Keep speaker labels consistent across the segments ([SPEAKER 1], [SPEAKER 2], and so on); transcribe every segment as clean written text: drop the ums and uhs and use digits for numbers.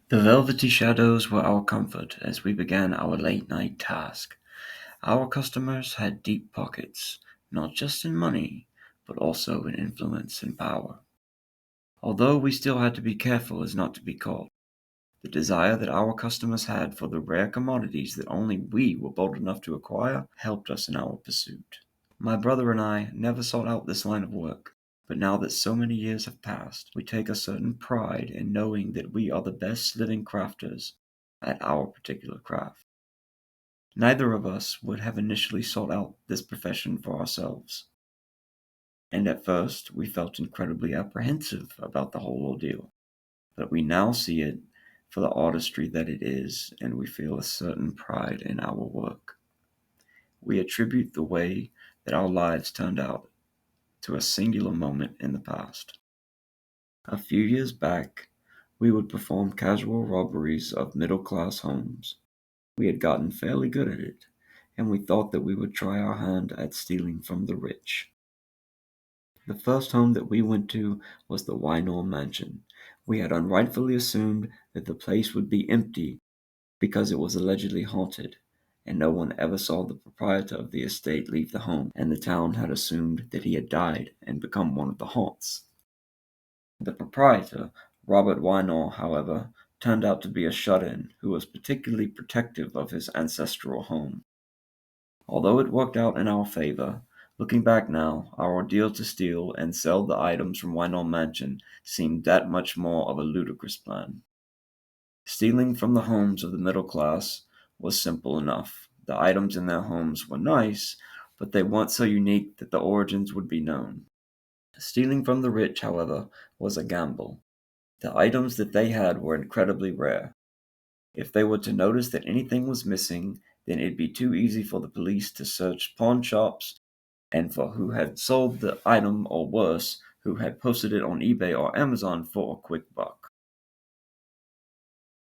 [SPEAKER 1] The velvety shadows were our comfort as we began our late-night task. Our customers had deep pockets, not just in money, but also in influence and power. Although we still had to be careful as not to be caught, the desire that our customers had for the rare commodities that only we were bold enough to acquire helped us in our pursuit. My brother and I never sought out this line of work, but now that so many years have passed, we take a certain pride in knowing that we are the best living crafters at our particular craft. Neither of us would have initially sought out this profession for ourselves, and at first we felt incredibly apprehensive about the whole ordeal. But we now see it for the artistry that it is, and we feel a certain pride in our work. We attribute the way that our lives turned out to a singular moment in the past. A few years back, we would perform casual robberies of middle class homes. We had gotten fairly good at it, and we thought that we would try our hand at stealing from the rich. The first home that we went to was the Wynor Mansion. We had unrightfully assumed that the place would be empty because it was allegedly haunted, and no one ever saw the proprietor of the estate leave the home, and the town had assumed that he had died and become one of the haunts. The proprietor, Robert Wynor, however, turned out to be a shut-in who was particularly protective of his ancestral home. Although it worked out in our favor, looking back now, our ordeal to steal and sell the items from Wynor Mansion seemed that much more of a ludicrous plan. Stealing from the homes of the middle class was simple enough. The items in their homes were nice, but they weren't so unique that the origins would be known. Stealing from the rich, however, was a gamble. The items that they had were incredibly rare. If they were to notice that anything was missing, then it'd be too easy for the police to search pawn shops and for who had sold the item, or worse, who had posted it on eBay or Amazon for a quick buck.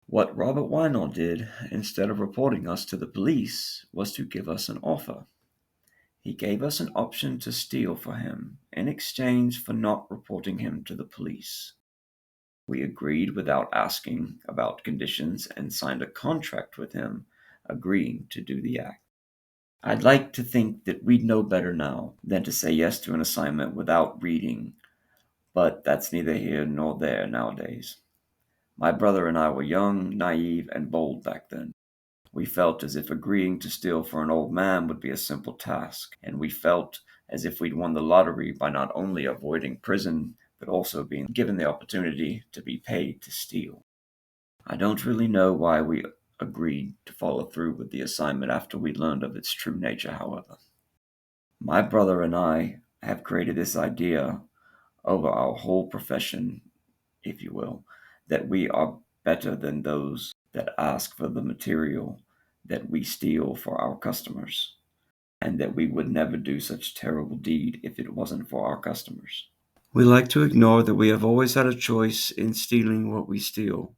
[SPEAKER 1] What Robert Wynor did, instead of reporting us to the police, was to give us an offer. He gave us an option to steal for him in exchange for not reporting him to the police. We agreed without asking about conditions and signed a contract with him, agreeing to do the act. I'd like to think that we'd know better now than to say yes to an assignment without reading, but that's neither here nor there nowadays. My brother and I were young, naive, and bold back then. We felt as if agreeing to steal for an old man would be a simple task, and we felt as if we'd won the lottery by not only avoiding prison, but also being given the opportunity to be paid to steal. I don't really know why we agreed to follow through with the assignment after we learned of its true nature, however. My brother and I have created this idea over our whole profession, if you will, that we are better than those that ask for the material that we steal for our customers, and that we would never do such terrible deed if it wasn't for our customers. We like to ignore that we have always had a choice in stealing what we steal,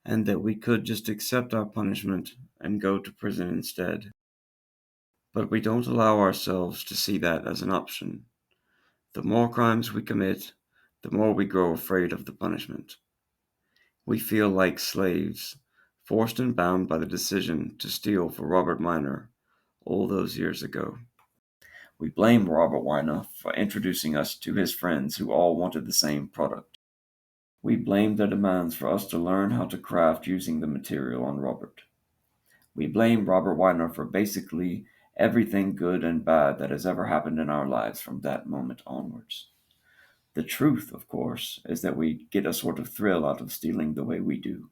[SPEAKER 1] and that we could just accept our punishment and go to prison instead. But we don't allow ourselves to see that as an option. The more crimes we commit, the more we grow afraid of the punishment. We feel like slaves, forced and bound by the decision to steal for Robert Minor all those years ago. We blame Robert Weiner for introducing us to his friends who all wanted the same product. We blame their demands for us to learn how to craft using the material on Robert. We blame Robert Weiner for basically everything good and bad that has ever happened in our lives from that moment onwards. The truth, of course, is that we get a sort of thrill out of stealing the way we do.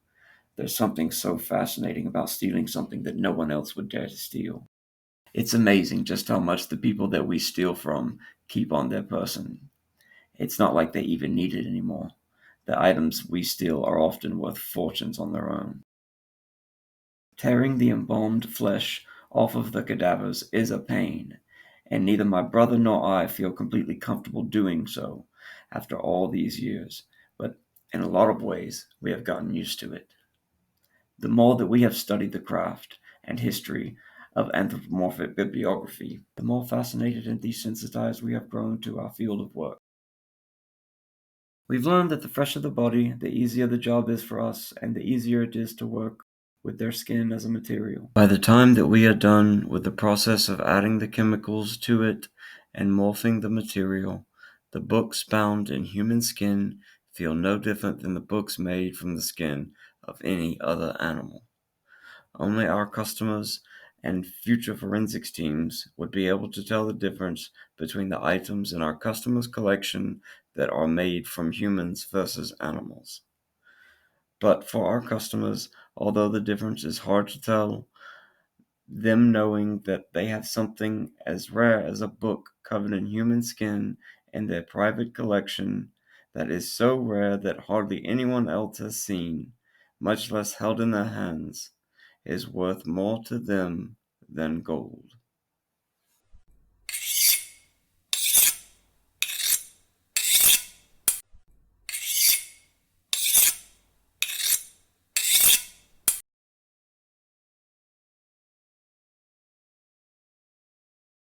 [SPEAKER 1] There's something so fascinating about stealing something that no one else would dare to steal. It's amazing just how much the people that we steal from keep on their person. It's not like they even need it anymore. The items we steal are often worth fortunes on their own. Tearing the embalmed flesh off of the cadavers is a pain, and neither my brother nor I feel completely comfortable doing so after all these years, but in a lot of ways we have gotten used to it. The more that we have studied the craft and history of anthropomorphic bibliography, the more fascinated and desensitized we have grown to our field of work. We've learned that the fresher the body, the easier the job is for us, and the easier it is to work with their skin as a material. By the time that we are done with the process of adding the chemicals to it and morphing the material, the books bound in human skin feel no different than the books made from the skin of any other animal. Only our customers and future forensics teams would be able to tell the difference between the items in our customers' collection that are made from humans versus animals. But for our customers, although the difference is hard to tell, them knowing that they have something as rare as a book covered in human skin in their private collection that is so rare that hardly anyone else has seen, much less held in their hands, is worth more to them than gold.